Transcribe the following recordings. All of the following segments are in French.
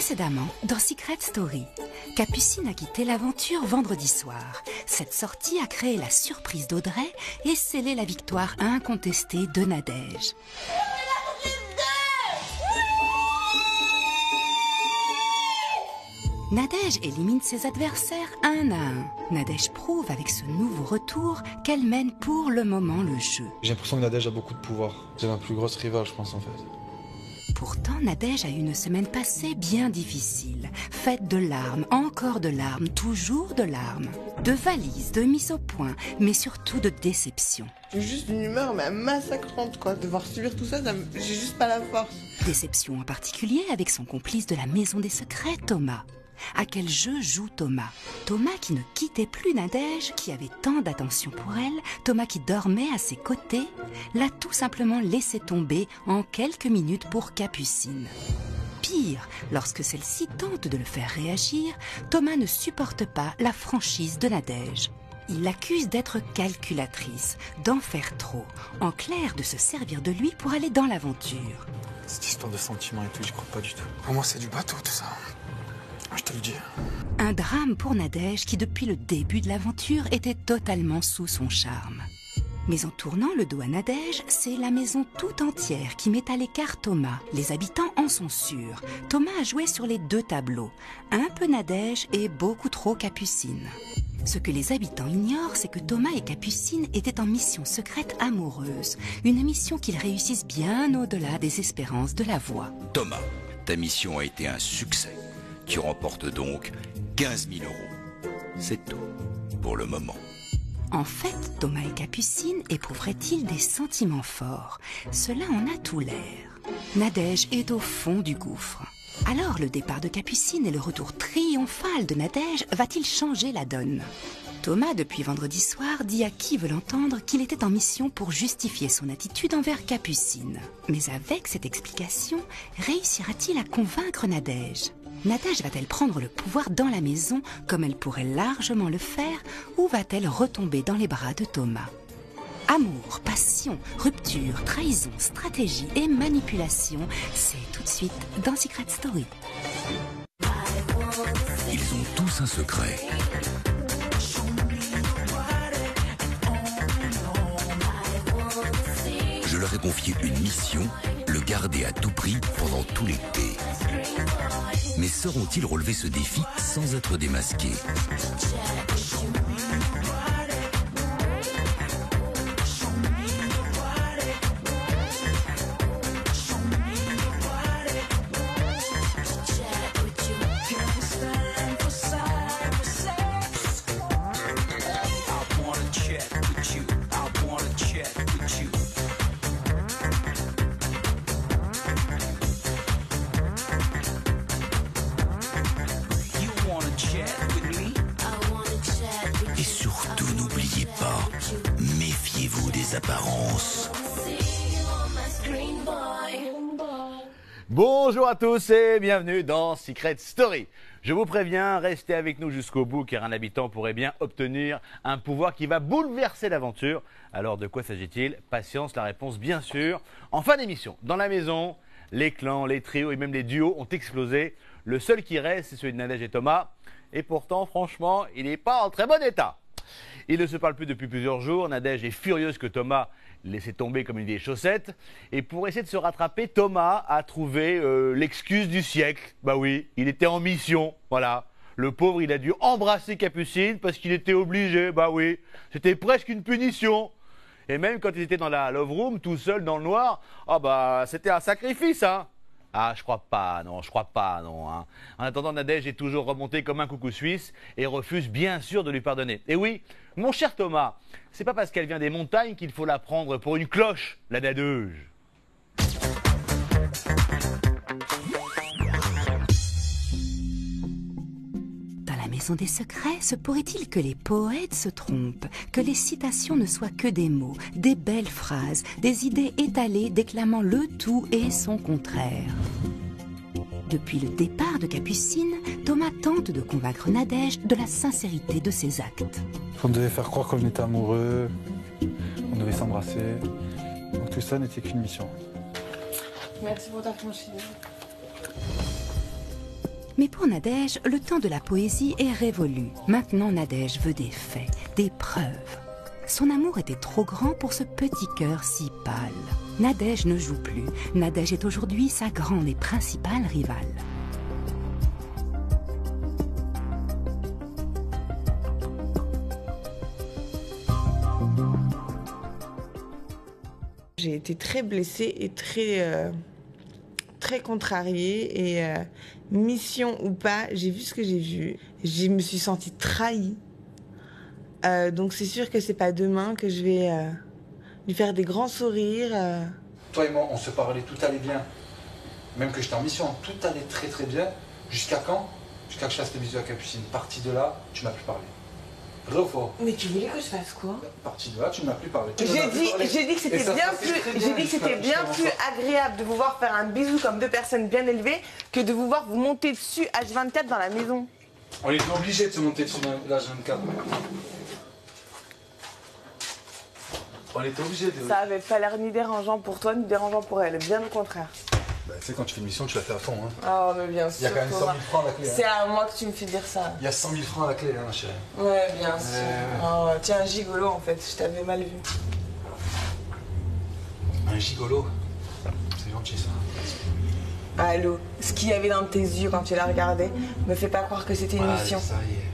Précédemment, dans Secret Story, Capucine a quitté l'aventure vendredi soir. Cette sortie a créé la surprise d'Audrey et scellé la victoire incontestée de Nadège. Nadège élimine ses adversaires un à un. Nadège prouve avec ce nouveau retour qu'elle mène pour le moment le jeu. J'ai l'impression que Nadège a beaucoup de pouvoir. C'est ma plus grosse rivale, je pense, en fait. Pourtant, Nadège a eu une semaine passée bien difficile, faite de larmes, encore de larmes, toujours de larmes, de valises, de mises au point, mais surtout de déception. J'ai juste une humeur massacrante, quoi. Devoir subir tout ça, j'ai juste pas la force. Déception en particulier avec son complice de la Maison des Secrets, Thomas. À quel jeu joue Thomas? Thomas qui ne quittait plus Nadège, qui avait tant d'attention pour elle, Thomas qui dormait à ses côtés, l'a tout simplement laissé tomber en quelques minutes pour Capucine. Pire, lorsque celle-ci tente de le faire réagir, Thomas ne supporte pas la franchise de Nadège. Il l'accuse d'être calculatrice, d'en faire trop, en clair de se servir de lui pour aller dans l'aventure. Cette histoire de sentiments et tout, j'y crois pas du tout. Pour moi, c'est du bateau, tout ça. Je te le dis. Un drame pour Nadège qui, depuis le début de l'aventure, était totalement sous son charme. Mais en tournant le dos à Nadège, c'est la maison tout entière qui met à l'écart Thomas. Les habitants en sont sûrs. Thomas a joué sur les deux tableaux. Un peu Nadège et beaucoup trop Capucine. Ce que les habitants ignorent, c'est que Thomas et Capucine étaient en mission secrète amoureuse. Une mission qu'ils réussissent bien au-delà des espérances de la voix. Thomas, ta mission a été un succès. Tu remportes donc 15 000 €. C'est tout pour le moment. En fait, Thomas et Capucine éprouveraient-ils des sentiments forts? Cela en a tout l'air. Nadège est au fond du gouffre. Alors le départ de Capucine et le retour triomphal de Nadège va-t-il changer la donne? Thomas, depuis vendredi soir, dit à qui veut l'entendre qu'il était en mission pour justifier son attitude envers Capucine. Mais avec cette explication, réussira-t-il à convaincre Nadège? Nadège va-t-elle prendre le pouvoir dans la maison comme elle pourrait largement le faire ou va-t-elle retomber dans les bras de Thomas? Amour, passion, rupture, trahison, stratégie et manipulation, c'est tout de suite dans Secret Story. Ils ont tous un secret. Je leur ai confié une mission, le garder à tout prix pendant tout l'été. Mais sauront-ils relever ce défi sans être démasqués? Et surtout, n'oubliez pas, méfiez-vous des apparences. Bonjour à tous et bienvenue dans Secret Story. Je vous préviens, restez avec nous jusqu'au bout car un habitant pourrait bien obtenir un pouvoir qui va bouleverser l'aventure. Alors de quoi s'agit-il? Patience, la réponse bien sûr. En fin d'émission, dans la maison, les clans, les trios et même les duos ont explosé. Le seul qui reste, c'est celui de Nadège et Thomas. Et pourtant, franchement, il n'est pas en très bon état. Ils ne se parlent plus depuis plusieurs jours. Nadège est furieuse que Thomas laissait tomber comme une vieille chaussette. Et pour essayer de se rattraper, Thomas a trouvé l'excuse du siècle. Bah oui, il était en mission, voilà. Le pauvre, il a dû embrasser Capucine parce qu'il était obligé, bah oui. C'était presque une punition. Et même quand il était dans la love room, tout seul dans le noir, ah bah c'était un sacrifice, hein. Ah, je crois pas, non, hein. En attendant, Nadège est toujours remonté comme un coucou suisse et refuse bien sûr de lui pardonner. Et oui, mon cher Thomas, c'est pas parce qu'elle vient des montagnes qu'il faut la prendre pour une cloche, la Nadège. Maison des secrets, se pourrait-il que les poètes se trompent, que les citations ne soient que des mots, des belles phrases, des idées étalées déclamant le tout et son contraire? Depuis le départ de Capucine, Thomas tente de convaincre Nadège de la sincérité de ses actes. On devait faire croire qu'on était amoureux, on devait s'embrasser. Donc tout ça n'était qu'une mission. Merci pour ta franchise. Mais pour Nadège, le temps de la poésie est révolu. Maintenant, Nadège veut des faits, des preuves. Son amour était trop grand pour ce petit cœur si pâle. Nadège ne joue plus. Nadège est aujourd'hui sa grande et principale rivale. J'ai été très blessée et très contrariée. Et mission ou pas, j'ai vu ce que j'ai vu. Je me suis sentie trahie. Donc c'est sûr que c'est pas demain que je vais lui faire des grands sourires. Toi et moi, on se parlait, tout allait bien. Même que j'étais en mission, tout allait très très bien. Jusqu'à quand? Jusqu'à que je fasse les bisous à Capucine. Partie de là, tu m'as plus parlé. Vrai ou faux? Mais tu voulais que je fasse quoi? Partie de là, tu ne m'as plus parlé. J'ai dit que c'était bien plus agréable de vous voir faire un bisou comme deux personnes bien élevées que de vous voir vous monter dessus H24 dans la maison. On était obligé de se monter dessus H24. On était obligé de... Ça avait pas l'air ni dérangeant pour toi ni dérangeant pour elle, bien au contraire. Bah, tu sais, quand tu fais une mission, tu la fais à fond. Hein. Oh, mais bien sûr. Il y a quand même 100 000 francs à la clé. C'est à moi que tu me fais dire ça. Il y a 100 000 francs à la clé, hein, chérie. Ouais, bien sûr. Oh, tiens, un gigolo en fait, je t'avais mal vu. Un gigolo? C'est gentil ça. Allô, ce qu'il y avait dans tes yeux quand tu la regardais, me fait pas croire que c'était une mission. Ça y est.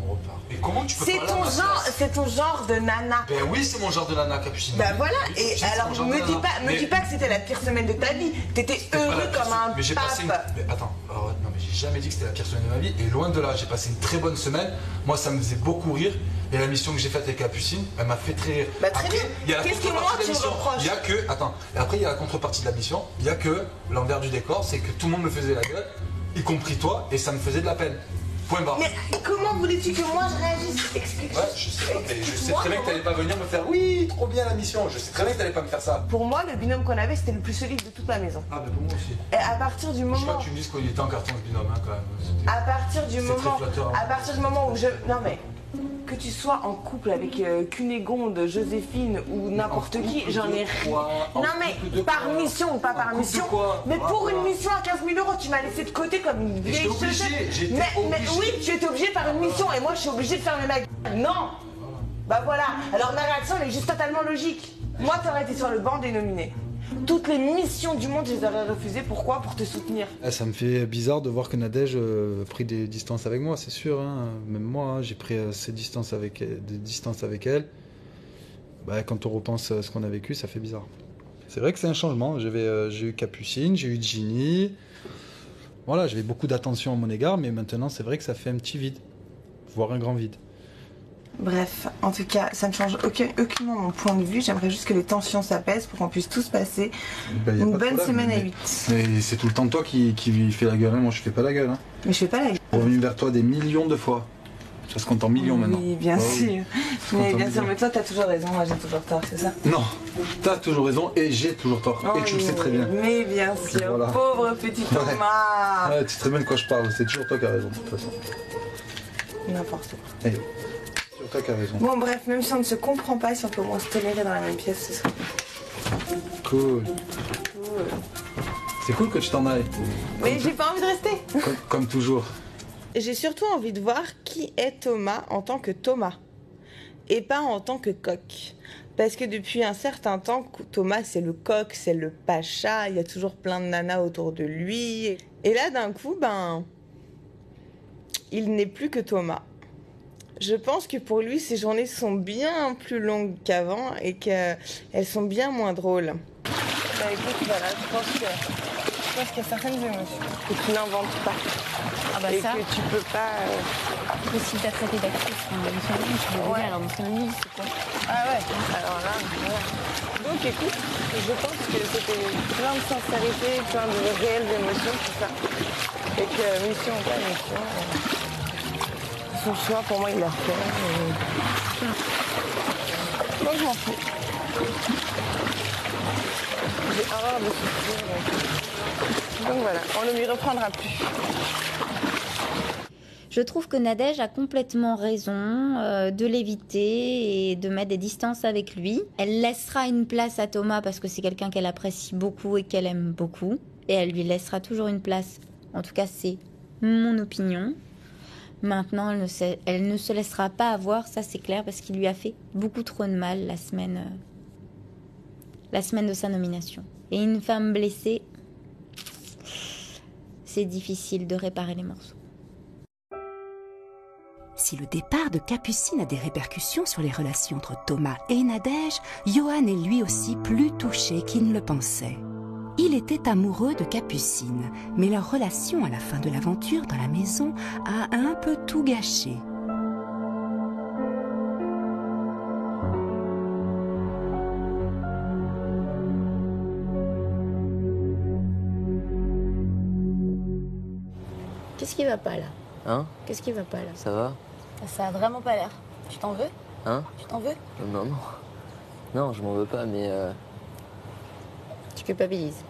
On repart. Mais comment tu peux parler à ma place? C'est ton genre de nana. Ben oui, c'est mon genre de nana, Capucine. Ben voilà, Oui, et c'est alors mon genre me de dis nana. pas que c'était la pire semaine de ta vie. T'étais heureux comme un Mais j'ai passé une... pape. Mais attends, non mais j'ai jamais dit que c'était la pire semaine de ma vie. Et loin de là, j'ai passé une très bonne semaine. Moi, ça me faisait beaucoup rire. Et la mission que j'ai faite avec Capucine, elle m'a fait très rire. Bah très Après, bien. il y a la Qu'est-ce que moi contrepartie de tu la me mission. reproches? Il y a que... Attends. Et après, il y a la contrepartie de la mission. Il y a que l'envers du décor, c'est que tout le monde me faisait la gueule, y compris toi, et ça me faisait de la peine. Point barre. Mais comment voulais-tu que moi je réagisse? Explique-moi. Ouais, je sais pas, mais je sais très bien que t'allais pas venir me faire oui, trop bien la mission. Je sais très bien que t'allais pas me faire ça. Pour moi, le binôme qu'on avait, c'était le plus solide de toute la maison. Ah, bah pour moi aussi. Et à partir du Je sais moment... pas que tu me dises qu'il était en carton ce binôme, hein, quand même. C'était- À partir du C'est très moment... flatteur, hein. À partir du moment où je... Non mais... Que tu sois en couple avec Cunégonde, Joséphine ou n'importe qui, couple j'en ai de rien. quoi? En Non couple mais de par quoi? mission ou pas par couple de mission. quoi? Mais pour Voilà. une mission à 15 000 €, tu m'as laissé de côté comme une Mais vieille j'étais obligé, chaussette. j'étais Mais obligé. oui, tu étais obligé par une mission et moi je suis obligée de fermer ma gueule. Non. Bah voilà. Alors ma réaction elle est juste totalement logique. Moi t'aurais été sur le banc des nominés. Toutes les missions du monde, je les aurais refusées. Pourquoi? Pour te soutenir. Ça me fait bizarre de voir que Nadège a pris des distances avec moi, c'est sûr. Hein. Même moi, hein, j'ai pris des distances avec elle. Bah, quand on repense à ce qu'on a vécu, ça fait bizarre. C'est vrai que c'est un changement. J'ai eu Capucine, j'ai eu Ginny. Voilà, j'avais beaucoup d'attention à mon égard, mais maintenant, c'est vrai que ça fait un petit vide, voire un grand vide. Bref, en tout cas, ça ne change aucunement mon point de vue. J'aimerais juste que les tensions s'apaisent pour qu'on puisse tous passer une bonne semaine à 8. Mais c'est tout le temps toi qui fait la gueule, hein. Moi je fais pas la gueule. Hein. Mais je fais pas la gueule. Revenu vers toi des millions de fois. Ça se compte en millions maintenant. Oui, bien Ah sûr. oui. Mais Content bien de sûr, dire. mais toi, t'as toujours raison, moi j'ai toujours tort, c'est ça? Non, t'as toujours raison et j'ai toujours tort. Et tu le sais très bien. Mais bien sûr, Voilà. pauvre petit Thomas. Ouais, tu sais très bien de quoi je parle, c'est toujours toi qui as raison de toute façon. N'importe quoi. Hey, c'est toujours toi qui as raison. Bon, bref, même si on ne se comprend pas, si on peut au moins se tolérer dans la même pièce, ce serait bien. Cool. C'est cool que tu t'en ailles. Mais j'ai pas envie de rester. Comme toujours. J'ai surtout envie de voir qui est Thomas en tant que Thomas et pas en tant que coq. Parce que depuis un certain temps, Thomas c'est le coq, c'est le pacha, il y a toujours plein de nanas autour de lui. Et là d'un coup, il n'est plus que Thomas. Je pense que pour lui, ses journées sont bien plus longues qu'avant et qu'elles sont bien moins drôles. Bah écoute, voilà, je pense qu'il y a certaines émotions que tu n'inventes pas. Ah bah Et ça, que tu peux pas... si t'as traité d'actrice, Mussolini, tu veux Ouais. dire, alors Mussolini, c'est quoi? Ah ouais, alors là, voilà. Donc écoute, je pense que c'était plein de sincérité, plein de réelles émotions, tout ça. Et que mission ou pas mission, son choix, pour moi, il l'a fait. Moi, je m'en fous. J'ai horreur de souffrir. Donc voilà, on ne lui reprendra plus. Je trouve que Nadège a complètement raison de l'éviter et de mettre des distances avec lui. Elle laissera une place à Thomas parce que c'est quelqu'un qu'elle apprécie beaucoup et qu'elle aime beaucoup. Et elle lui laissera toujours une place. En tout cas, c'est mon opinion. Maintenant, elle ne se laissera pas avoir, ça c'est clair, parce qu'il lui a fait beaucoup trop de mal la semaine de sa nomination. Et une femme blessée, c'est difficile de réparer les morceaux. Si le départ de Capucine a des répercussions sur les relations entre Thomas et Nadège, Johan est lui aussi plus touché qu'il ne le pensait. Il était amoureux de Capucine, mais leur relation à la fin de l'aventure dans la maison a un peu tout gâché. Qu'est-ce qui va pas là? Hein? Qu'est-ce qui va pas là? Ça va? Ça a vraiment pas l'air. Tu t'en veux? Hein? Tu t'en veux? Non, non. Non, je m'en veux pas, mais... Tu culpabilises.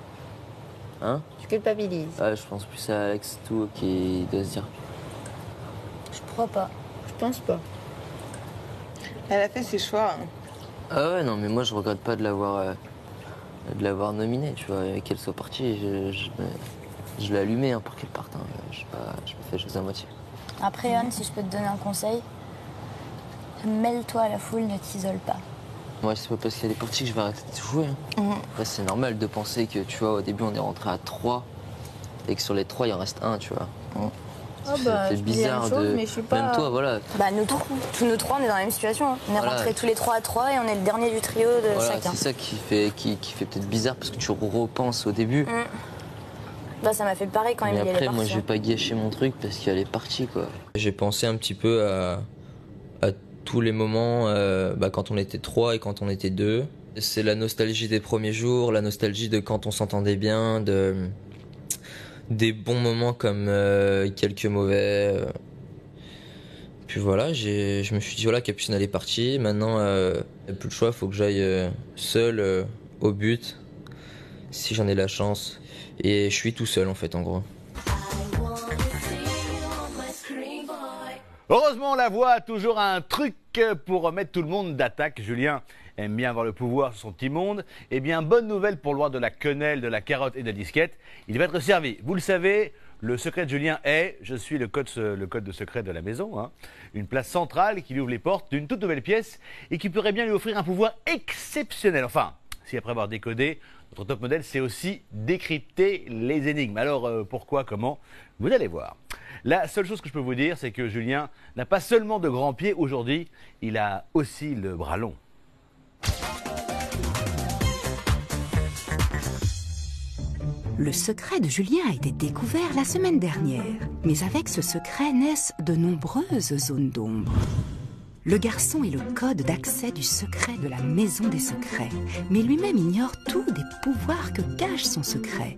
Hein? Tu culpabilises. Ouais, je pense plus à Alex tout qui doit se dire. Je crois pas. Je pense pas. Elle a fait ses choix. Hein. Ah ouais, non, mais moi, je regrette pas de l'avoir nominée, tu vois. Et qu'elle soit partie, je l'ai allumée hein, pour qu'elle parte. Hein. Je me fais chose à moitié. Après, Anne, si je peux te donner un conseil, mêle-toi à la foule, ne t'isole pas. Moi, c'est pas parce qu'elle est partie que je vais arrêter de jouer. Hein. Après, c'est normal de penser que, tu vois, au début, on est rentré à 3 et que sur les 3, il en reste 1, tu vois. C'est bizarre de... mais je suis pas... Même toi, voilà. Bah, tous nous trois, on est dans la même situation. Hein. On est rentrés tous les 3 à 3 et on est le dernier du trio de Voilà, chacun. c'est ça qui fait peut-être bizarre parce que tu repenses au début. Bah, ça m'a fait pareil quand Mais Émilie après, est moi, partie. je vais pas gâcher mon truc parce qu'elle est partie, quoi. J'ai pensé un petit peu à tous les moments quand on était 3 et quand on était 2. C'est la nostalgie des premiers jours, la nostalgie de quand on s'entendait bien, des bons moments comme quelques mauvais. Puis voilà, je me suis dit, voilà, Capucine, elle est partie. Maintenant, il n'y a plus de choix, il faut que j'aille seul au but, si j'en ai la chance. Et je suis tout seul, en fait, en gros. Heureusement, la voix a toujours un truc pour mettre tout le monde d'attaque. Julien aime bien avoir le pouvoir sur son petit monde. Eh bien, bonne nouvelle pour le roi de la quenelle, de la carotte et de la disquette. Il va être servi. Vous le savez, le secret de Julien est, je suis le code de secret de la maison, hein, une place centrale qui lui ouvre les portes d'une toute nouvelle pièce et qui pourrait bien lui offrir un pouvoir exceptionnel. Enfin, si après avoir décodé, notre top modèle sait aussi décrypter les énigmes. Alors, pourquoi, comment? Vous allez voir. La seule chose que je peux vous dire, c'est que Julien n'a pas seulement de grands pieds aujourd'hui, il a aussi le bras long. Le secret de Julien a été découvert la semaine dernière. Mais avec ce secret naissent de nombreuses zones d'ombre. Le garçon est le code d'accès du secret de la maison des secrets. Mais lui-même ignore tous des pouvoirs que cache son secret.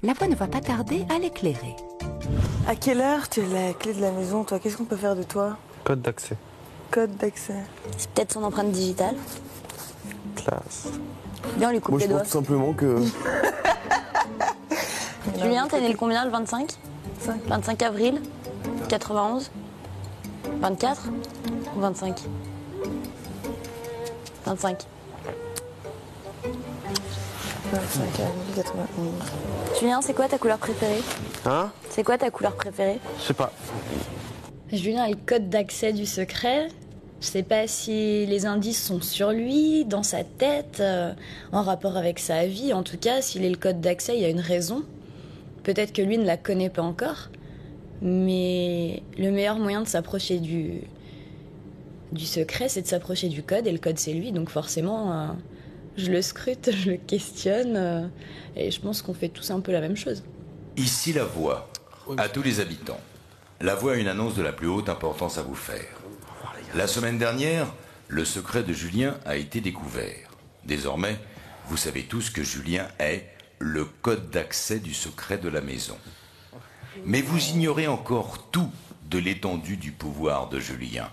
La voix ne va pas tarder à l'éclairer. À quelle heure tu as la clé de la maison, toi? Qu'est-ce qu'on peut faire de toi? Code d'accès. Code d'accès. C'est peut-être son empreinte digitale. Classe. Bien, on lui coupe Moi, les je doigts. pense tout simplement que... Julien, t'es né le combien, le 25 25 avril 91 24 ou 25 25. 25 avril 91. Julien, c'est quoi ta couleur préférée? Hein? C'est quoi ta couleur préférée? Je sais pas. Julien a le code d'accès du secret. Je sais pas si les indices sont sur lui, dans sa tête, en rapport avec sa vie. En tout cas, s'il est le code d'accès, il y a une raison. Peut-être que lui ne la connaît pas encore. Mais le meilleur moyen de s'approcher du secret, c'est de s'approcher du code. Et le code, c'est lui. Donc forcément, je le scrute, je le questionne. Et je pense qu'on fait tous un peu la même chose. Ici la voix, à tous les habitants. La voix a une annonce de la plus haute importance à vous faire. La semaine dernière, le secret de Julien a été découvert. Désormais, vous savez tous que Julien est le code d'accès du secret de la maison. Mais vous ignorez encore tout de l'étendue du pouvoir de Julien.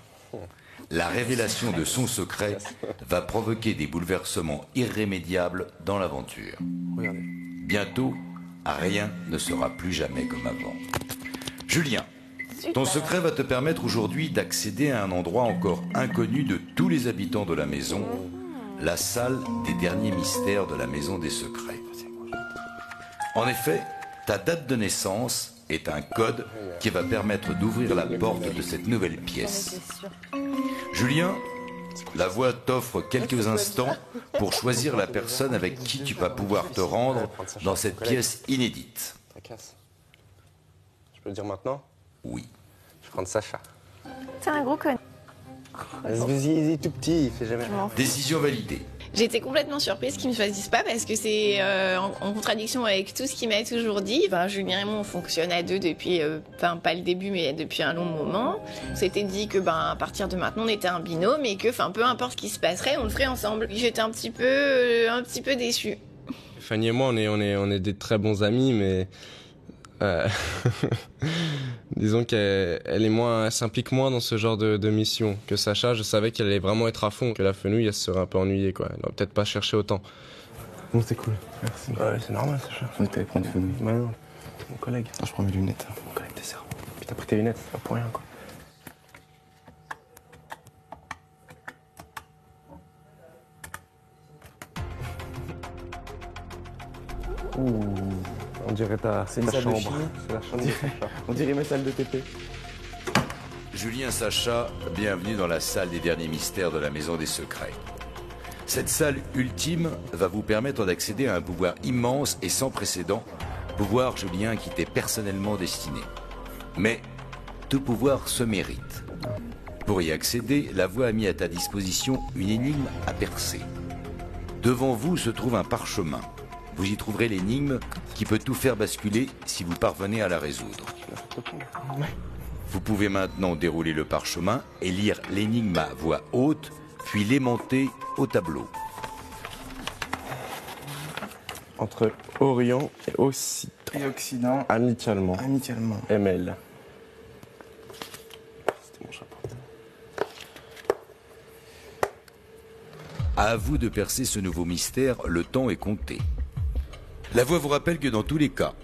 La révélation de son secret va provoquer des bouleversements irrémédiables dans l'aventure. Bientôt, rien ne sera plus jamais comme avant. Julien, ton secret va te permettre aujourd'hui d'accéder à un endroit encore inconnu de tous les habitants de la maison, la salle des derniers mystères de la maison des secrets. En effet, Ta date de naissance est un code qui va permettre d'ouvrir la porte de cette nouvelle pièce. Julien, la voix t'offre quelques instants pour choisir la personne avec qui tu vas pouvoir te rendre dans cette pièce inédite. Je peux le dire maintenant? Oui. Je vais prendre Sacha. C'est un gros con. Il est tout petit, il fait jamais rien. Décision validée. J'étais complètement surprise qu'ils me choisissent pas parce que c'est en contradiction avec tout ce qu'il m'a toujours dit. Enfin, Julien et moi, on fonctionne à deux depuis, pas le début, mais depuis un long moment. On s'était dit que à partir de maintenant, on était un binôme et que peu importe ce qui se passerait, on le ferait ensemble. J'étais un petit peu déçue. Fanny et moi, on est des très bons amis, mais disons qu'elle s'implique moins dans ce genre de mission que Sacha. Je savais qu'elle allait vraiment être à fond, que la fenouille, elle se serait un peu ennuyée, quoi. Elle n'aurait peut-être pas cherché autant. Bon, c'est cool, merci. Ouais, c'est normal, Sacha. Ouais, t'allais prendre une fenouille. Ouais, non, mon collègue. Ah, je prends mes lunettes. Mon collègue des cerveaux. Puis t'as pris tes lunettes, c'est pas pour rien, quoi. Ouh, on dirait c'est ta chambre. C'est la chambre de Sacha. On dirait ma salle de TP. Julien Sacha, bienvenue dans la salle des derniers mystères de la Maison des Secrets. Cette salle ultime va vous permettre d'accéder à un pouvoir immense et sans précédent, pouvoir, Julien, qui t'est personnellement destiné. Mais tout pouvoir se mérite. Pour y accéder, la voie a mis à ta disposition une énigme à percer. Devant vous se trouve un parchemin. Vous y trouverez l'énigme qui peut tout faire basculer si vous parvenez à la résoudre. Vous pouvez maintenant dérouler le parchemin et lire l'énigme à voix haute, puis l'aimanter au tableau. Entre Orient et Occident. Et Occident. Amicalement. Amicalement. ML. C'était mon chapeau. À vous de percer ce nouveau mystère, le temps est compté. La voix vous rappelle que dans tous les cas,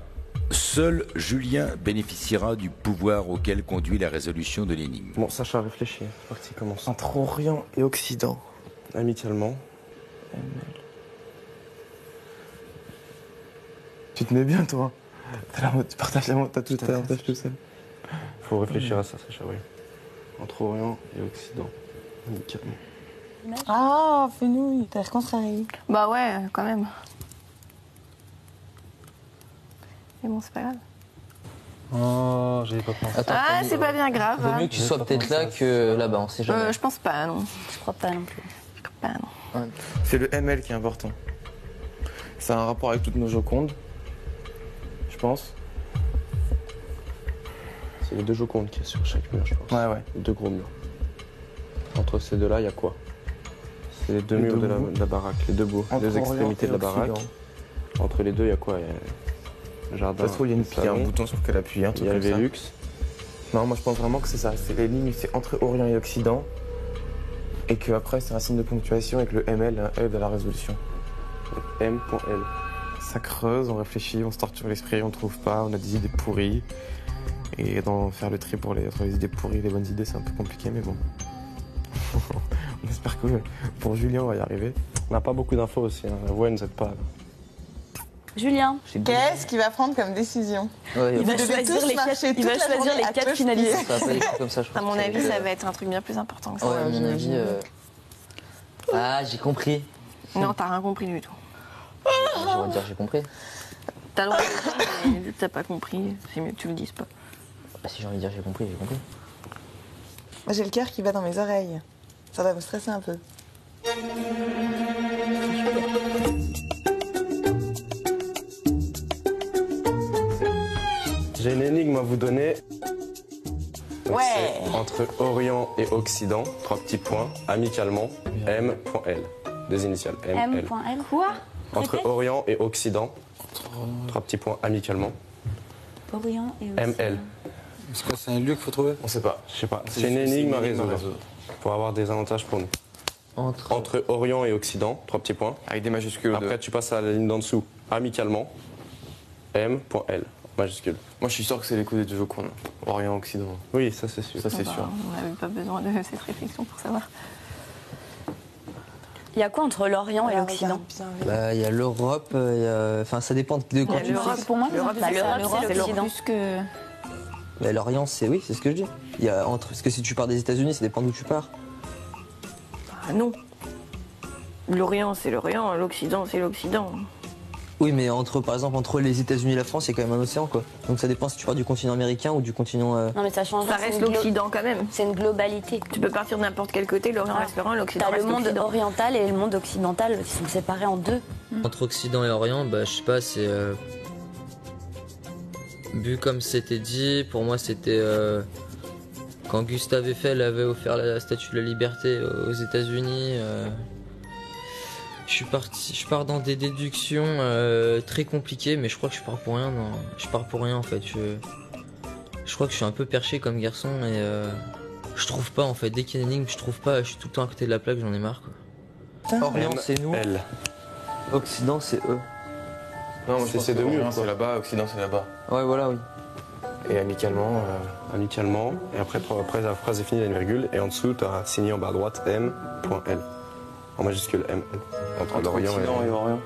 seul Julien bénéficiera du pouvoir auquel conduit la résolution de l'énigme. Bon, Sacha, réfléchis. C'est parti, commence. Entre Orient et Occident. Amicalement. Tu te mets bien, toi. Tu partages la montagne tout seul. Faut réfléchir à ça, Sacha, oui. Entre Orient et Occident. Amicalement. Ah, fenouil, t'as l'air contrarié. Bah ouais, quand même. Mais bon, c'est pas grave. Oh, j'avais pas pensé. Attends, C'est pas bien grave. Vaut mieux que tu sois peut-être là que là-bas, on sait jamais. Je pense pas, non. Je crois pas non plus. Je crois pas, non. Ouais. C'est le ML qui est important. Ça a un rapport avec toutes nos Jocondes, je pense. C'est les deux Jocondes qu'il y a sur chaque mur, je pense. Ouais. Les deux gros murs. Entre ces deux-là, il y a quoi? C'est les deux murs de la baraque, les deux bouts, les extrémités de la baraque. Entre les deux, il y a quoi? Le jardin. Ça se trouve, il y a un bouton sur lequel appuyer. Il y a le Velux. Non, moi je pense vraiment que c'est ça. C'est les lignes, c'est entre Orient et Occident. Et qu'après, c'est un signe de ponctuation et que le ML aide à la résolution. M.L. Ça creuse, on réfléchit, on se torture l'esprit, on trouve pas, on a des idées pourries. Et faire le tri entre les idées pourries et les bonnes idées, c'est un peu compliqué, mais bon. On espère que pour Julien, on va y arriver. On n'a pas beaucoup d'infos aussi, hein. La voix ne nous aide pas. Là. Julien. Qu'est-ce qu'il va prendre comme décision? Ouais, Il va choisir les quatre finalistes. Ça va pas être comme ça, je pense. À mon avis, ça va être un truc bien plus important que ça. Ouais, à mon avis. Ah, j'ai compris. Non, t'as rien compris du tout. J'aurais dire j'ai compris. T'as le droit de dire, mais vu que t'as pas compris, c'est mieux que tu le dises pas. Bah, si j'ai envie de dire j'ai compris, j'ai compris. Moi, j'ai le cœur qui bat dans mes oreilles. Ça va me stresser un peu. J'ai une énigme à vous donner. Donc, Ouais. c'est entre Orient et Occident, 3 petits points, amicalement, M.L. Deux initiales, M.L. M.L. Quoi? Entre Orient et Occident, 3 petits points, amicalement, Orient et Occident. M.L. C'est quoi, c'est un lieu qu'il faut trouver? On sait pas, je sais pas. C'est une énigme à résoudre. Pour avoir des avantages pour nous. Entre Orient et Occident, 3 petits points. Avec des majuscules. Après, tu passes à la ligne d'en dessous, amicalement, M.L. Majuscule. Moi, je suis sûr que c'est les coups des deux Jocondes. Orient, Occident. Oui, ça c'est sûr. Ça, c'est sûr. On n'avait pas besoin de cette réflexion pour savoir. Il y a quoi entre l'Orient et l'Occident? Bah, il y a l'Europe, enfin ça dépend de quand tu l'Europe. Pour moi, l'Europe, c'est l'Occident. Plus que... Bah, l'Orient, c'est oui, c'est ce que je dis. Il y a entre, parce que si tu pars des États-Unis, ça dépend d'où tu pars. Ah non. L'Orient, c'est l'Orient, l'Occident, c'est l'Occident. Oui, mais entre, par exemple, entre les États-Unis et la France, il y a quand même un océan, quoi. Donc ça dépend si tu pars du continent américain ou du continent. Non, mais ça change. Ça reste l'Occident quand même. C'est une globalité. Tu peux partir de n'importe quel côté, l'Orient reste l'Orient, l'Occident T'as reste le monde l'Occident. oriental et le monde occidental qui sont séparés en deux. Entre Occident et Orient, bah, je sais pas, c'est. Vu comme c'était dit, pour moi, c'était. Quand Gustave Eiffel avait offert la statue de la liberté aux États-Unis. Je pars dans des déductions très compliquées, mais je crois que je pars pour rien. Non. Je pars pour rien en fait. Je crois que je suis un peu perché comme garçon et je trouve pas en fait. Dès qu'il y a une énigme, je trouve pas. Je suis tout le temps à côté de la plaque, j'en ai marre quoi. Orient c'est nous. L. Occident c'est eux. Non, c'est deux murs. C'est là-bas, Occident c'est là-bas. Ouais, voilà, oui. Et amicalement, amicalement. Et après la phrase est finie, il y a une virgule. Et en dessous, tu as signé en bas à droite M.L. En majuscule M. Entre l'Orient et Orient.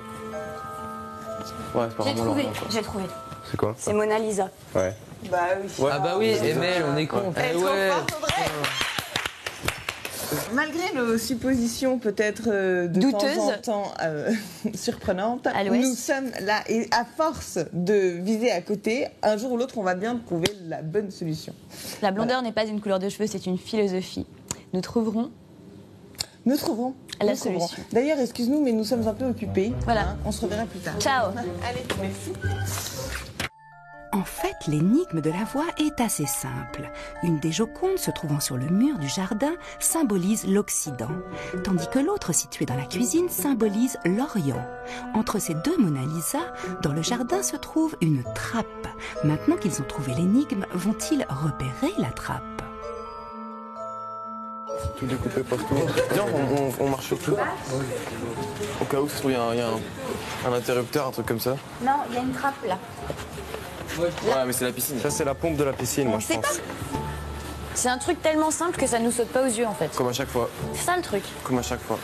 Ouais, c'est pas J'ai vraiment trouvé, l'Orient, quoi. j'ai trouvé. C'est quoi? C'est Mona Lisa. Ouais. Bah oui. Ouais. Ah bah oui, ML, on est con. Elle est trop forte, Audrey. Malgré nos suppositions peut-être de douteuses, temps en temps surprenantes, à l'ouest, nous sommes là et à force de viser à côté, un jour ou l'autre, on va bien trouver la bonne solution. La blondeur n'est pas une couleur de cheveux, c'est une philosophie. Nous trouverons la solution. D'ailleurs, excuse-nous, mais nous sommes un peu occupés. Voilà. Hein, on se reverra plus tard. Ciao. Allez, merci. En fait, l'énigme de la voix est assez simple. Une des Jocondes se trouvant sur le mur du jardin symbolise l'Occident, tandis que l'autre située dans la cuisine symbolise l'Orient. Entre ces deux Mona Lisa, dans le jardin se trouve une trappe. Maintenant qu'ils ont trouvé l'énigme, vont-ils repérer la trappe? Tout découpé partout. Viens, on marche sur tout. Au cas où, ça se trouve, il y a un interrupteur, un truc comme ça. Non, il y a une trappe là. Ouais, mais c'est la piscine. Ça, c'est la pompe de la piscine, moi, je pense. C'est un truc tellement simple que ça nous saute pas aux yeux en fait. Comme à chaque fois. C'est ça le truc. Comme à chaque fois.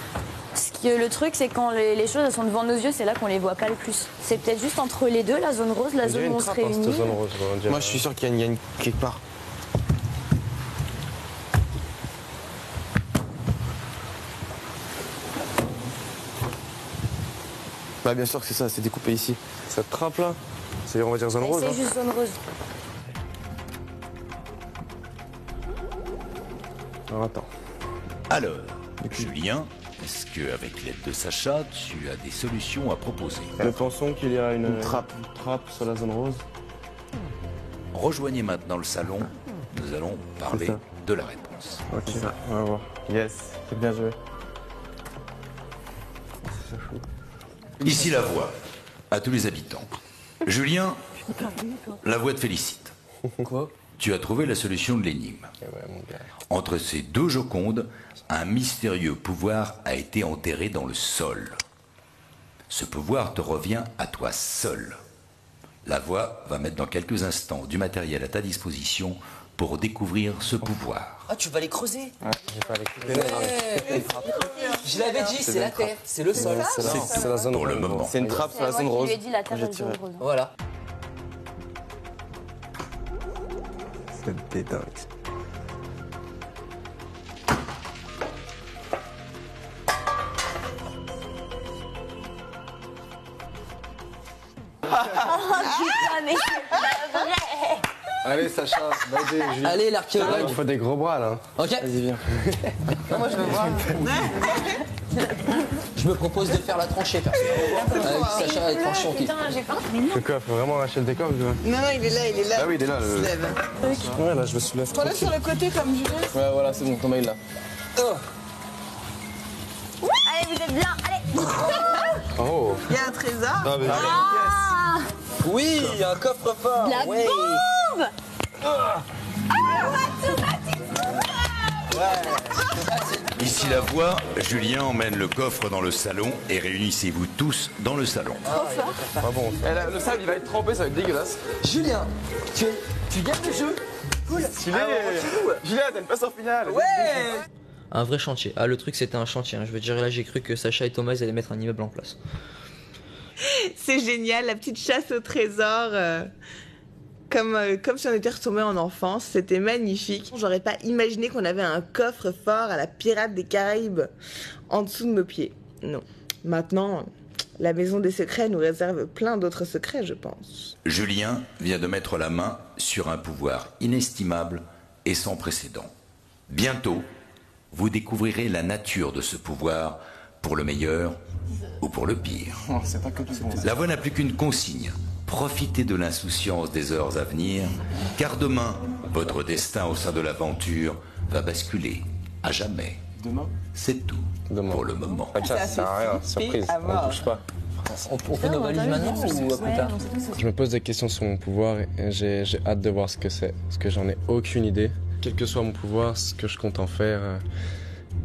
Le truc, c'est quand les choses elles sont devant nos yeux, c'est là qu'on les voit pas le plus. C'est peut-être juste entre les deux, la zone rose, la zone où on se réunit. Moi, je suis sûr qu'il y a une quelque part. Bah, bien sûr que c'est ça, c'est découpé ici. Cette trappe là, c'est, on va dire, zone rose. C'est juste zone rose. Alors, attends. Alors, Julien, est-ce qu'avec l'aide de Sacha, tu as des solutions à proposer? Nous pensons qu'il y a une trappe sur la zone rose. Rejoignez maintenant le salon. Nous allons parler ça. de la réponse. Ok, on va voir. Yes, c'est bien joué. Ici la voix, à tous les habitants. Julien, la voix te félicite. Quoi? Tu as trouvé la solution de l'énigme. Entre ces deux Jocondes, un mystérieux pouvoir a été enterré dans le sol. Ce pouvoir te revient à toi seul. La voix va mettre dans quelques instants du matériel à ta disposition pour découvrir ce pouvoir. Ah, tu vas les creuser? Ouais. Je l'avais dit, c'est la terre, c'est le sol. C'est la zone pour le moment. C'est une trappe sur la zone rose. Je lui ai dit la terre et la zone rose. Voilà. C'est dingue. Oh putain, mais c'est pas vrai! Allez, Sacha, vas-y, Julien. Allez, l'archéologue. Il faut des gros bras là. Ok. Vas-y, viens. Moi, je veux voir. Je me propose de faire la tranchée, perso. Avec Sacha et tranchée en Putain, j'ai faim. C'est quoi, faut vraiment arracher le décor ou quoi? Non, il est là. Ah oui, il est là. Il se lève. Ouais, là, je me soulève. Prends-le sur le côté comme Julien. Ouais, voilà, c'est bon, ton mail là. Allez, vous êtes bien, allez! Oh. Il y a un trésor. Ah, mais... Oui, il y a un coffre-fort. La ouais. bombe! Ici la voix, Julien emmène le coffre dans le salon et réunissez-vous tous dans le salon. Pas bon. Le sable, il va être trempé, ça va être dégueulasse. Julien, tu gagnes le jeu. Cool. Stylé. Julien, t'as une passe en finale. Ouais. un vrai chantier. Ah, le truc c'était un chantier, hein. Je veux dire, là j'ai cru que Sacha et Thomas ils allaient mettre un immeuble en place. C'est génial, la petite chasse au trésor. Comme si on était retombé en enfance, c'était magnifique. J'aurais pas imaginé qu'on avait un coffre-fort à la Pirate des Caraïbes en dessous de nos pieds. Non. Maintenant, la maison des secrets nous réserve plein d'autres secrets, je pense. Julien vient de mettre la main sur un pouvoir inestimable et sans précédent. Bientôt, vous découvrirez la nature de ce pouvoir, pour le meilleur ou pour le pire. Non, c'est pas que du bon. La voix n'a plus qu'une consigne. Profitez de l'insouciance des heures à venir, car demain, votre destin au sein de l'aventure va basculer à jamais. Demain? C'est tout pour le moment. Ça sert à rien, surprise, on touche pas. On fait nos valises maintenant ou plus tard? Je me pose des questions sur mon pouvoir et j'ai hâte de voir ce que c'est, parce que j'en ai aucune idée. Quel que soit mon pouvoir, ce que je compte en faire,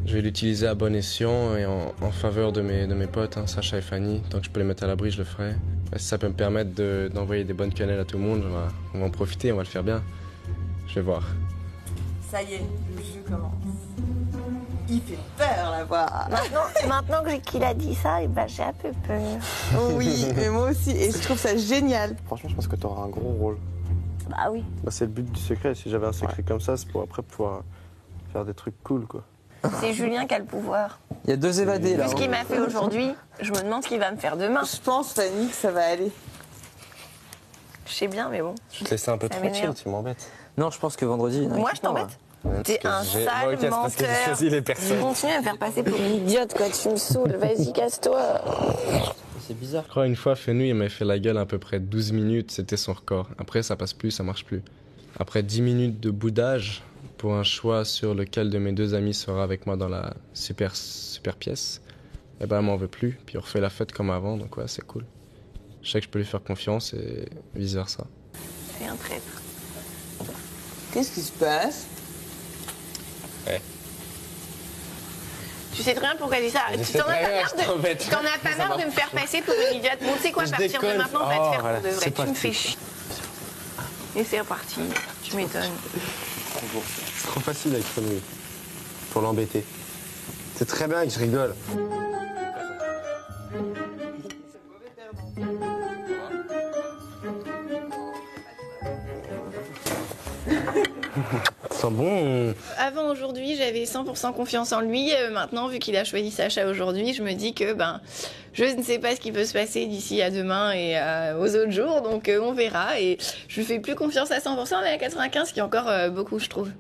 je vais l'utiliser à bon escient et en faveur de mes potes, hein, Sacha et Fanny. Tant que je peux les mettre à l'abri, je le ferai. Si ça peut me permettre d'envoyer des bonnes cannelles à tout le monde, on va en profiter, on va le faire bien. Je vais voir. Ça y est, le jeu commence. Il fait peur, la voix. Maintenant qu'il a dit ça, et ben, j'ai un peu peur. Oui, mais moi aussi. Et je trouve ça génial. Franchement, je pense que tu auras un gros rôle. Bah oui. Bah, c'est le but du secret. Si j'avais un secret comme ça, c'est pour après pouvoir faire des trucs cool, quoi. C'est Julien qui a le pouvoir. Il y a 2 évadés là. Vu ce qu'il m'a fait aujourd'hui, je me demande ce qu'il va me faire demain. Je pense, Fanny, que ça va aller. Je sais bien, mais bon. Je te laissais un peu Ça tranquille, m'énerve. tu m'embêtes. Non, je pense que vendredi. Moi, je t'embête. T'es un sale c'est parce que j'ai menteur. choisi les Tu personnes. continues à me faire passer pour une idiote, quoi. Tu me saoules. Vas-y, casse-toi. C'est bizarre. Je crois une fois, Fenouil, il m'avait fait la gueule à peu près 12 minutes, c'était son record. Après, ça passe plus, ça marche plus. Après 10 minutes de boudage, pour un choix sur lequel de mes 2 amis sera avec moi dans la super pièce, eh ben, elle m'en veut plus. Puis on refait la fête comme avant, donc ouais, c'est cool. Je sais que je peux lui faire confiance et vice-versa. C'est un traître. Qu'est-ce qui se passe? Ouais. Tu sais très bien pourquoi je dis ça. Tu t'en as pas marre de me faire passer pour une idiote. Bon, tu sais quoi, à partir de maintenant, on va te faire pour de vrai. Tu me fais chier. Et c'est reparti. Tu m'étonnes. C'est trop facile avec Fenouil. Pour l'embêter. C'est très bien que je rigole. Ça sent bon. Avant aujourd'hui, j'avais 100% confiance en lui. Maintenant, vu qu'il a choisi Sacha aujourd'hui, je me dis que je ne sais pas ce qui peut se passer d'ici à demain et aux autres jours. Donc on verra. Et je lui fais plus confiance à 100%, mais à 95, ce qui est encore beaucoup, je trouve.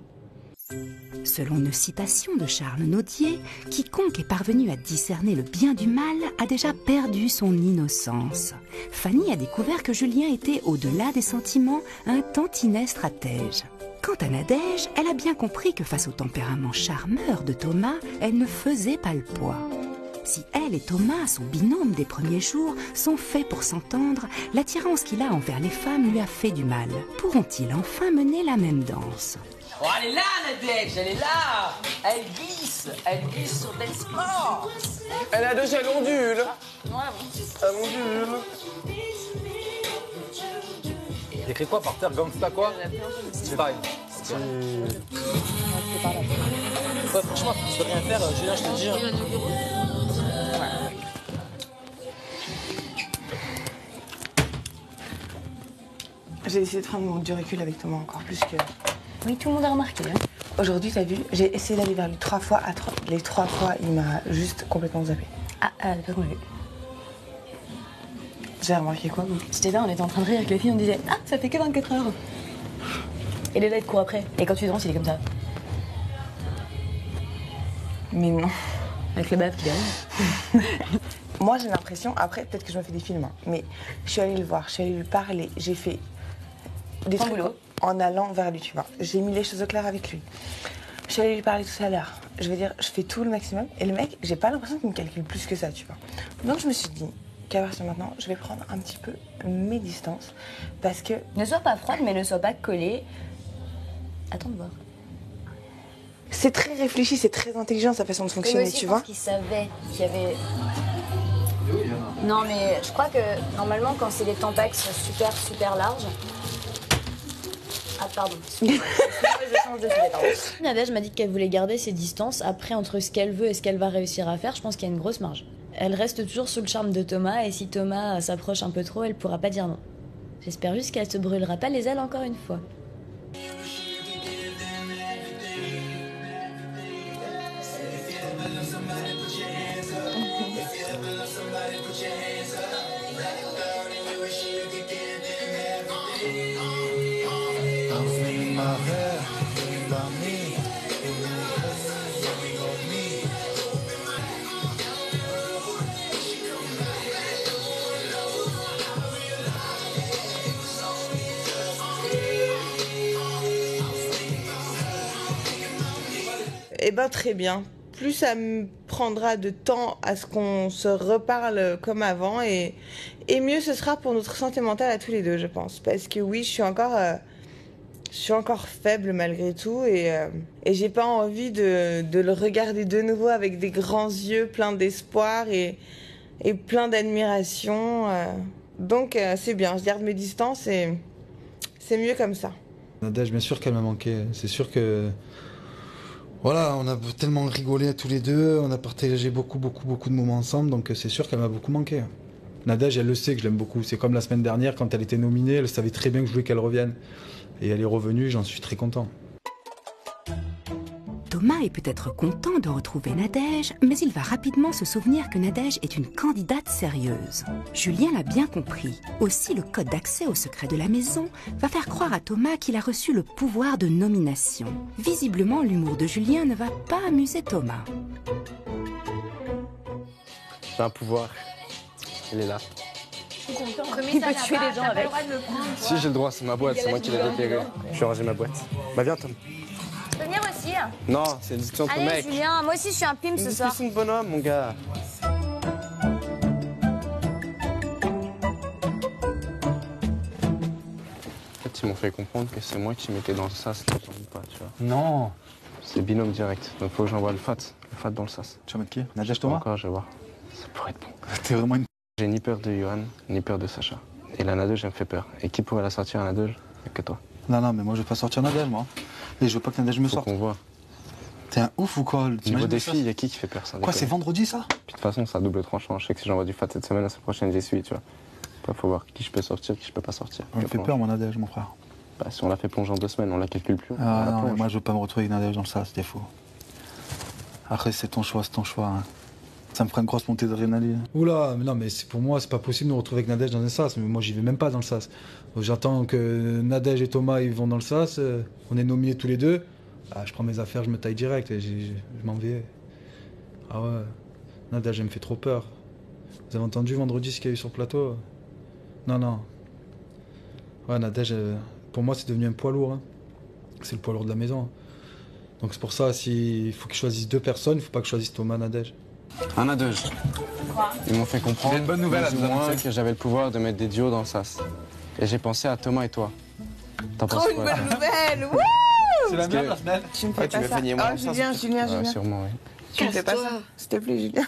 Selon une citation de Charles Naudier, quiconque est parvenu à discerner le bien du mal a déjà perdu son innocence. Fanny a découvert que Julien était, au-delà des sentiments, un tantinet stratège. Quant à Nadège, elle a bien compris que face au tempérament charmeur de Thomas, elle ne faisait pas le poids. Si elle et Thomas, son binôme des premiers jours, sont faits pour s'entendre, l'attirance qu'il a envers les femmes lui a fait du mal. Pourront-ils enfin mener la même danse ? Oh, elle est là, Nadège, elle est là. Elle glisse sur Dance. Elle a déjà l'ondule. Un ondule. Il écrit quoi par terre? Gangsta quoi? C'est pareil. Ouais, franchement, tu peux rien faire, Julien, je te jure. J'ai essayé de prendre du recul avec Thomas encore plus que... Oui, tout le monde a remarqué. Hein. Aujourd'hui, t'as vu, j'ai essayé d'aller vers lui 3 fois. Les 3 fois, il m'a juste complètement zappé. Ah, t'as pas vu. J'ai remarqué quoi, vous? C'était là, on était en train de rire avec les filles, on disait ah, ça fait que 24 heures. Et les lettres courent après. Et quand tu danses, il est comme ça. Mais non. Avec le bave qui arrive. Moi, j'ai l'impression, après, peut-être que je me fais des films, hein, mais je suis allée le voir, je suis allée lui parler, j'ai fait des trucs en allant vers lui, tu vois. J'ai mis les choses au clair avec lui. Je suis allée lui parler tout à l'heure. Je veux dire, je fais tout le maximum. Et le mec, j'ai pas l'impression qu'il me calcule plus que ça, tu vois. Donc je me suis dit qu'à partir de maintenant, je vais prendre un petit peu mes distances. Parce que... Ne sois pas froide, mais ne sois pas collée. Attends de voir. C'est très réfléchi, c'est très intelligent sa façon de fonctionner, tu vois. Je pense qu'il savait qu'il y avait... Non, mais je crois que normalement, quand c'est des tentax super larges... Attends. pardon. Je change de sujet, pardon. Nadège m'a dit qu'elle voulait garder ses distances. Après, entre ce qu'elle veut et ce qu'elle va réussir à faire, je pense qu'il y a une grosse marge. Elle reste toujours sous le charme de Thomas, et si Thomas s'approche un peu trop, elle pourra pas dire non. J'espère juste qu'elle se brûlera pas les ailes encore une fois. Eh ben très bien. Plus ça me prendra de temps à ce qu'on se reparle comme avant et mieux ce sera pour notre santé mentale à tous les deux, je pense. Parce que oui, je suis encore faible malgré tout et j'ai pas envie de le regarder de nouveau avec des grands yeux pleins d'espoir et plein d'admiration. Donc c'est bien, je garde mes distances et c'est mieux comme ça. Nadège, bien sûr qu'elle m'a manqué. C'est sûr que... Voilà, on a tellement rigolé tous les deux, on a partagé beaucoup de moments ensemble, donc c'est sûr qu'elle m'a beaucoup manqué. Nadège, elle le sait que je l'aime beaucoup. C'est comme la semaine dernière, quand elle était nominée, elle savait très bien que je voulais qu'elle revienne. Et elle est revenue, j'en suis très content. Thomas est peut-être content de retrouver Nadège, mais il va rapidement se souvenir que Nadège est une candidate sérieuse. Julien l'a bien compris. Aussi, le code d'accès au secret de la maison va faire croire à Thomas qu'il a reçu le pouvoir de nomination. Visiblement, l'humour de Julien ne va pas amuser Thomas. J'ai un pouvoir. Il est là. Il peut tuer les gens avec. Si, j'ai le droit, c'est ma boîte, c'est moi qui l'ai dépéré. Je vais ranger ma boîte. Bah viens, Tom. Tu peux venir aussi? Non, c'est une discussion entre Allez, mecs. Julien, moi aussi je suis un pim ce soir. C'est une bonhomme, mon gars. En fait, ils m'ont fait comprendre que c'est moi qui mettais dans le sas, les gens ou pas, tu vois. Non. C'est binôme direct, donc faut que j'envoie le fat dans le sas. Tu vas mettre qui? Nadège Thomas? Encore, je vais voir. Ça pourrait être bon. T'es vraiment une... J'ai ni peur de Johan, ni peur de Sacha. Et la Nadège, elle me fait peur. Et qui pourrait la sortir, la Nadège? Que toi. Non, mais moi je veux pas sortir Nadège, moi. Et je veux pas que Nadège me sorte. Faut qu'on voit. T'es un ouf ou quoi? Niveau défi, il y a qui fait peur, ça? Quoi, c'est vendredi, ça? Puis de toute façon, c'est à double tranchant. Je sais que si j'envoie du fat cette semaine, la semaine prochaine, j'y suis, tu vois. Après, faut voir qui je peux sortir, qui je peux pas sortir. On me fait peur, mon Nadège, mon frère. Bah, si on l'a fait plonger en 2 semaines, on la calcule plus. Ah non, mais moi je veux pas me retrouver avec Nadège dans le sas, c'est faux. Après, c'est ton choix, hein. Ça me fera une grosse montée d'adrénaline. Oula, mais non, mais pour moi, c'est pas possible de me retrouver avec Nadège dans un sas. Mais moi, j'y vais même pas dans le sas. J'attends que Nadège et Thomas ils vont dans le sas. On est nominés tous les deux. Ah, je prends mes affaires, je me taille direct et je m'en vais. Ah ouais, Nadège, elle me fait trop peur. Vous avez entendu vendredi ce qu'il y a eu sur le plateau? Non. Ouais, Nadège, pour moi, c'est devenu un poids lourd. Hein. C'est le poids lourd de la maison. Donc c'est pour ça, s'il faut que je choisisse 2 personnes, il faut pas que je choisisse Thomas, Nadège. Un à 2. Quoi? Ils m'ont fait comprendre. J'ai une bonne nouvelle à vous annoncer. Que j'avais le pouvoir de mettre des duos dans le sas. Et j'ai pensé à Thomas et toi. T'en penses Trop quoi? une bonne nouvelle. Wouh! C'est la mienne, la semaine. Tu me fais pas ça. Oh, Julien. Sûrement, oui. Tu me fais pas ça. S'il te plaît, Julien.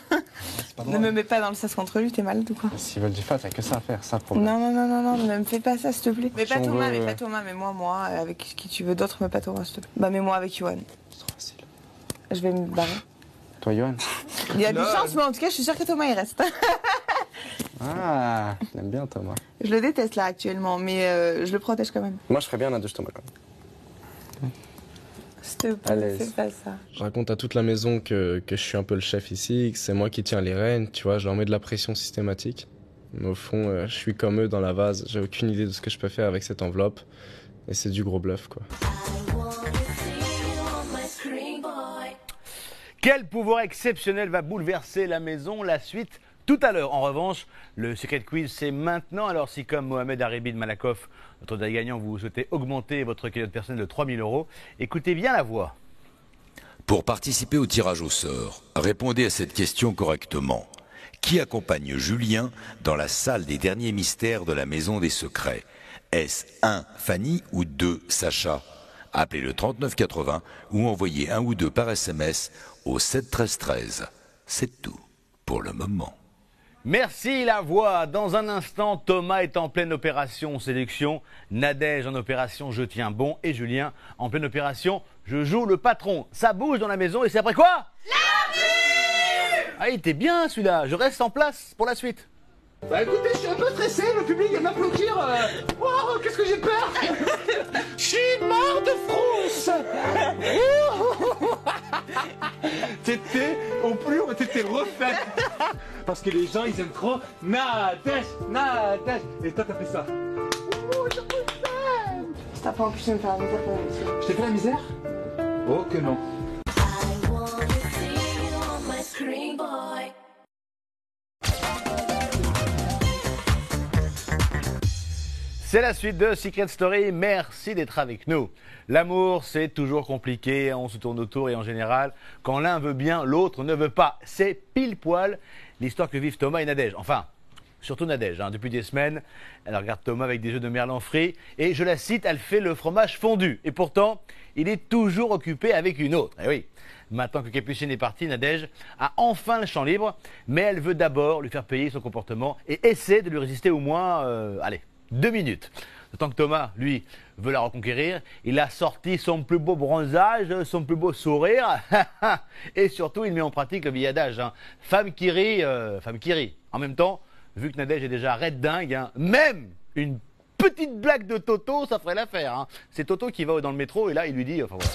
Ne me mets pas dans le sas contre lui, t'es malade ou quoi? S'ils veulent du fat, il n'y a que ça à faire, ça le problème. Non, ne me fais pas ça, s'il te plaît. Mais pas Si on Thomas, veut- mais pas Thomas, mais moi, avec qui tu veux d'autres, mais pas Thomas, s'il te plaît. Bah, mets-moi avec Johan. C'est trop facile. Je vais me barrer. Toi, Johan? Il y a des chances, mais en tout cas, je suis sûre que Thomas, il reste. Ah, j'aime bien Thomas. Je le déteste là actuellement, mais je le protège quand même. Moi, je ferais bien un à 2 Thomas quand même. S'il te plaît, À l'aise. fais pas ça. Je raconte à toute la maison que je suis un peu le chef ici, que c'est moi qui tiens les rênes, tu vois, je leur mets de la pression systématique. Mais au fond, je suis comme eux dans la vase, j'ai aucune idée de ce que je peux faire avec cette enveloppe. Et c'est du gros bluff, quoi. Quel pouvoir exceptionnel va bouleverser la maison? La suite tout à l'heure. En revanche, le Secret Quiz, c'est maintenant. Alors si comme Mohamed Haribi de Malakoff, notre gagnant, vous souhaitez augmenter votre cagnotte personnelle de 3 000 €, écoutez bien la voix. Pour participer au tirage au sort, répondez à cette question correctement. Qui accompagne Julien dans la salle des derniers mystères de la Maison des Secrets? Est-ce 1, Fanny ou 2, Sacha? Appelez le 3980 ou envoyez 1 ou 2 par SMS au 7 13 13. C'est tout pour le moment. Merci la voix. Dans un instant, Thomas est en pleine opération sélection, Nadège en opération je tiens bon et Julien en pleine opération je joue le patron. Ça bouge dans la maison et c'est après quoi? La pub! Ah, il était bien celui-là. Je reste en place pour la suite. Bah écoutez, je suis un peu stressé, le public vient m'applaudir. Wow, qu'est-ce que j'ai peur. Je suis mort de frousse. T'étais au plus haut, t'étais refaite. Parce que les gens, ils aiment trop Nadège, Nadège. Et toi, t'as fait ça. T'as pas empêché de me faire la misère pendant l'émission. Je t'ai fait la misère? Oh que non. C'est la suite de Secret Story, merci d'être avec nous. L'amour, c'est toujours compliqué, on se tourne autour et en général, quand l'un veut bien, l'autre ne veut pas. C'est pile poil l'histoire que vivent Thomas et Nadège. Enfin, surtout Nadège, depuis des semaines, elle regarde Thomas avec des yeux de merlan frit et je la cite, elle fait le fromage fondu. Et pourtant, il est toujours occupé avec une autre. Et oui, maintenant que Capucine est partie, Nadège a enfin le champ libre, mais elle veut d'abord lui faire payer son comportement et essaie de lui résister au moins, 2 minutes. D'autant que Thomas, lui, veut la reconquérir. Il a sorti son plus beau bronzage, son plus beau sourire. Et surtout, il met en pratique le vieil adage. Femme qui rit, femme qui rit. En même temps, vu que Nadège est déjà raide dingue, même une petite blague de Toto, ça ferait l'affaire. C'est Toto qui va dans le métro et là, il lui dit... Enfin, voilà.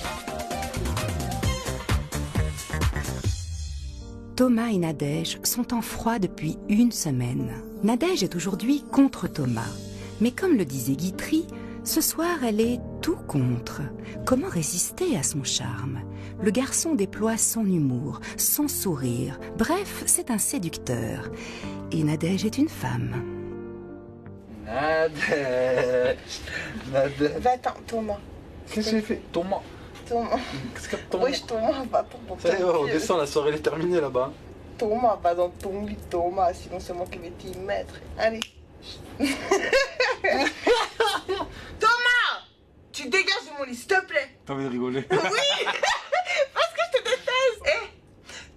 Thomas et Nadège sont en froid depuis 1 semaine. Nadège est aujourd'hui contre Thomas. Mais comme le disait Guitry, ce soir elle est tout contre. Comment résister à son charme? Le garçon déploie son humour, son sourire. Bref, c'est un séducteur. Et Nadège est une femme. Nadège. Nadège. Va-t'en, Thomas. Qu'est-ce que j'ai fait? Thomas. Thomas. Qu'est-ce que Thomas? Wesh, Thomas, va-t'en pour ça y est, on descend, la soirée est terminée là-bas. Thomas, va dans ton lit, Thomas, sinon c'est moi qui vais t'y mettre. Allez. Thomas! Tu dégages de mon lit, s'il te plaît. T'as envie de rigoler? Oui. Parce que je te déteste.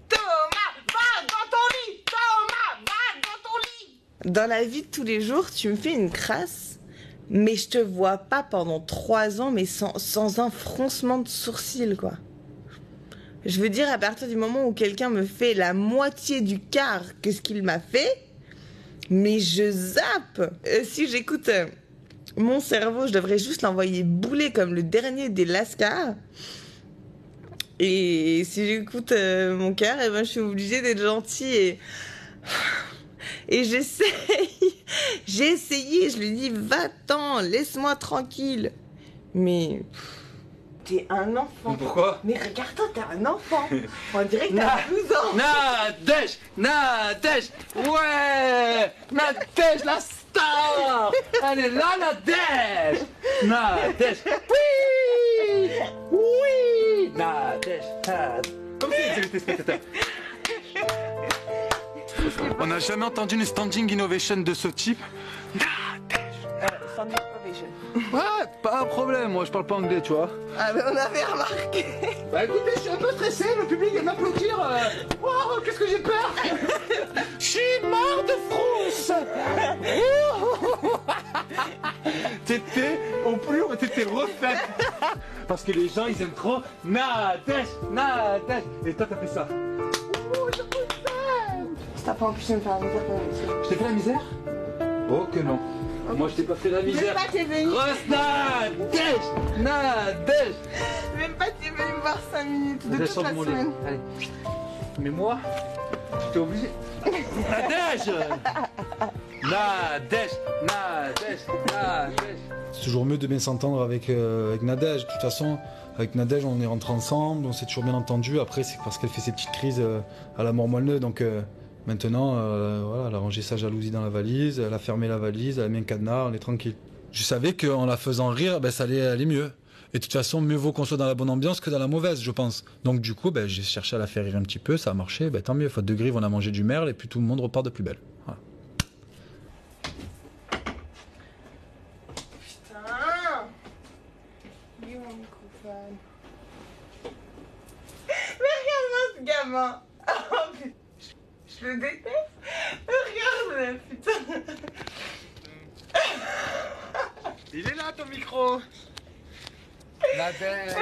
Thomas, va dans ton lit. Thomas, va dans ton lit. Dans la vie de tous les jours, tu me fais une crasse, mais je te vois pas pendant 3 ans, mais sans un froncement de sourcil, quoi. Je veux dire, à partir du moment où quelqu'un me fait la moitié du quart que ce qu'il m'a fait, mais je zappe. Si j'écoute mon cerveau, je devrais juste l'envoyer bouler comme le dernier des Lascars. Et si j'écoute mon cœur, eh ben, je suis obligée d'être gentille et j'essaye. J'ai essayé, je lui dis va-t'en, laisse-moi tranquille. Mais t'es un enfant. Pourquoi? Mais regarde-toi, t'es un enfant. On dirait que t'as 12 ans. Nadège, Nadège, ouais, Nadège la star. Elle est là, Nadège. Nadège, oui, oui, Nadège, Nadège. Comme si c'était téléspectateurs. On n'a jamais entendu une standing innovation de ce type. Standing ovation. Ouais, pas un problème, moi je parle pas anglais, tu vois. Ah mais on avait remarqué. Bah écoutez, je suis un peu stressé, le public vient m'applaudir. Wow, qu'est-ce que j'ai peur. Je suis mort de frousse. T'étais au plus haut, t'étais refaite. Parce que les gens, ils aiment trop Nadège, Nadège. Et toi, t'as fait ça. T'as pas empêché de me faire la misère pendant l'émission. Je t'ai fait la misère? Oh que non. Okay. Moi je t'ai pas fait la misère. Même pas t'es venu. Nadège, Nadège. Même pas t'es venu me voir 5 minutes de toute la semaine. Allez. Mais moi, j'étais obligé. Nadège. Nadège, Nadège, Nadège. C'est toujours mieux de bien s'entendre avec Nadège. De toute façon, avec Nadège, on est rentrés ensemble, on s'est toujours bien entendu. Après, c'est parce qu'elle fait ses petites crises à la mort moelleux. Donc maintenant, voilà, elle a rangé sa jalousie dans la valise, elle a fermé la valise, elle a mis un cadenas, on est tranquille. Je savais qu'en la faisant rire, ça allait aller mieux. Et de toute façon, mieux vaut qu'on soit dans la bonne ambiance que dans la mauvaise, je pense. Donc du coup, j'ai cherché à la faire rire un petit peu, ça a marché, tant mieux. Faute de grive, on a mangé du merle et puis tout le monde repart de plus belle. Voilà. Putain. Il est où mon microphone? Mais regarde-moi ce gamin. Oh, je le déteste. Regarde. ton micro. Nadège.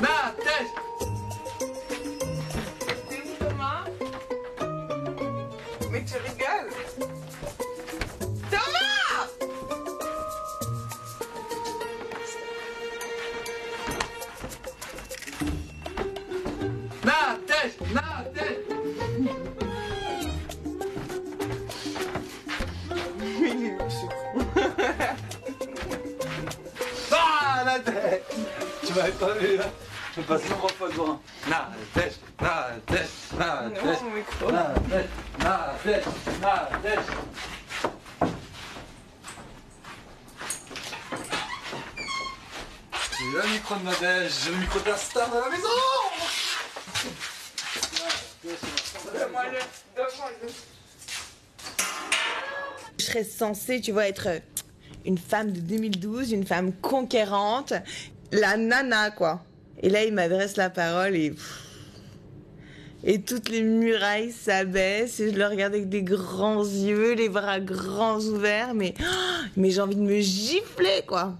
Nadège. T'es où, Thomas? Mais tu rigoles. Thomas! Nadège. Nadège. Ah, Nadège. Tu m'avais pas vu là. Je passe 3 fois devant. Nadège. Nadège. Nadège. Nadège. Nadège. Nadège. J'ai le micro de Nadège, j'ai le micro de la star de la maison. Je serais censée, tu vois, être une femme de 2012, une femme conquérante, la nana, quoi. Et là, il m'adresse la parole et toutes les murailles s'abaissent et je le regarde avec des grands yeux, les bras grands ouverts, mais j'ai envie de me gifler, quoi.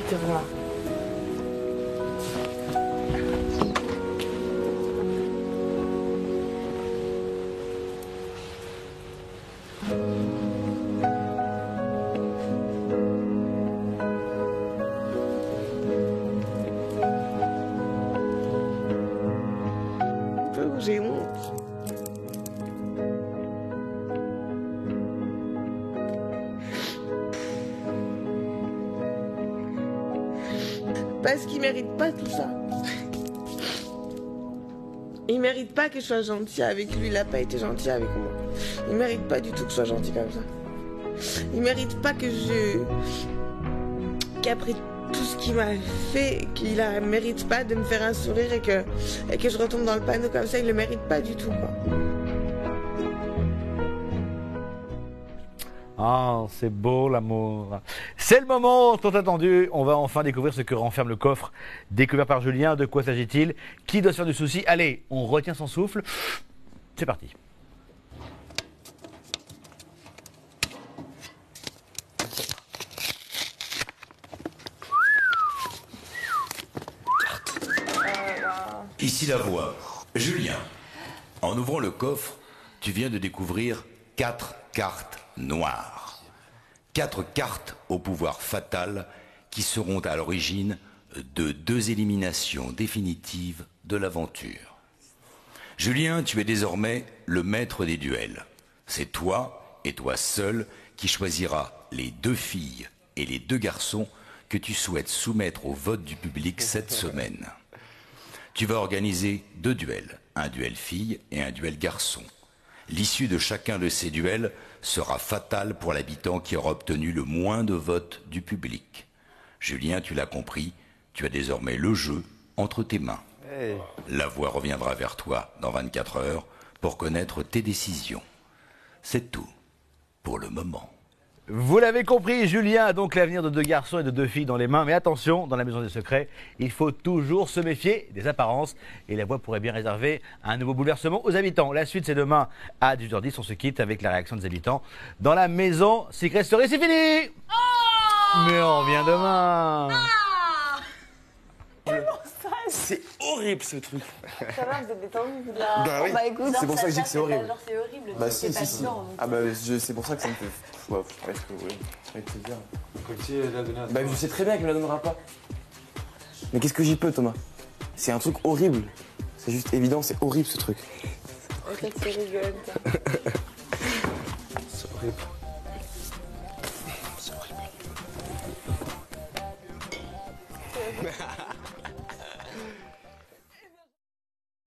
Thomas. J'ai honte. Parce qu'il mérite pas tout ça. Il mérite pas que je sois gentille avec lui. Il a pas été gentil avec moi. Il mérite pas du tout que je sois gentille comme ça. Il mérite pas qu'après tout ce qu'il m'a fait, mérite pas de me faire un sourire et que je retombe dans le panneau comme ça. Il le mérite pas du tout, quoi. Ah, c'est beau l'amour. C'est le moment tant attendu. On va enfin découvrir ce que renferme le coffre découvert par Julien. De quoi s'agit-il? Qui doit se faire du souci? Allez, on retient son souffle. C'est parti. Ici la voix. Julien, en ouvrant le coffre, tu viens de découvrir 4 cartes noires. 4 cartes au pouvoir fatal qui seront à l'origine de 2 éliminations définitives de l'aventure. Julien, tu es désormais le maître des duels. C'est toi et toi seul qui choisiras les 2 filles et les 2 garçons que tu souhaites soumettre au vote du public cette semaine. Tu vas organiser 2 duels, un duel fille et un duel garçon. L'issue de chacun de ces duels sera fatale pour l'habitant qui aura obtenu le moins de votes du public. Julien, tu l'as compris, tu as désormais le jeu entre tes mains. Hey. La voix reviendra vers toi dans 24 heures pour connaître tes décisions. C'est tout pour le moment. Vous l'avez compris, Julien a donc l'avenir de 2 garçons et de 2 filles dans les mains. Mais attention, dans la maison des secrets, il faut toujours se méfier des apparences. Et la voix pourrait bien réserver un nouveau bouleversement aux habitants. La suite, c'est demain à 18h10. On se quitte avec la réaction des habitants dans la maison Secret Story. C'est fini. Mais on revient demain. C'est horrible ce truc. Ça va, vous êtes détendu, vous là. Bah oui, écoute, c'est pour ça que je dis que c'est horrible. Genre, c'est horrible. Bah si, si, si. Ah bah c'est pour ça que ça me fait... Ouais, presque, oui. Avec plaisir. Bah je sais très bien qu'il me la donnera pas. Mais qu'est-ce que j'y peux, Thomas? C'est un truc horrible. C'est juste évident, c'est horrible ce truc. En fait, tu rigoles, toi. C'est horrible. C'est horrible.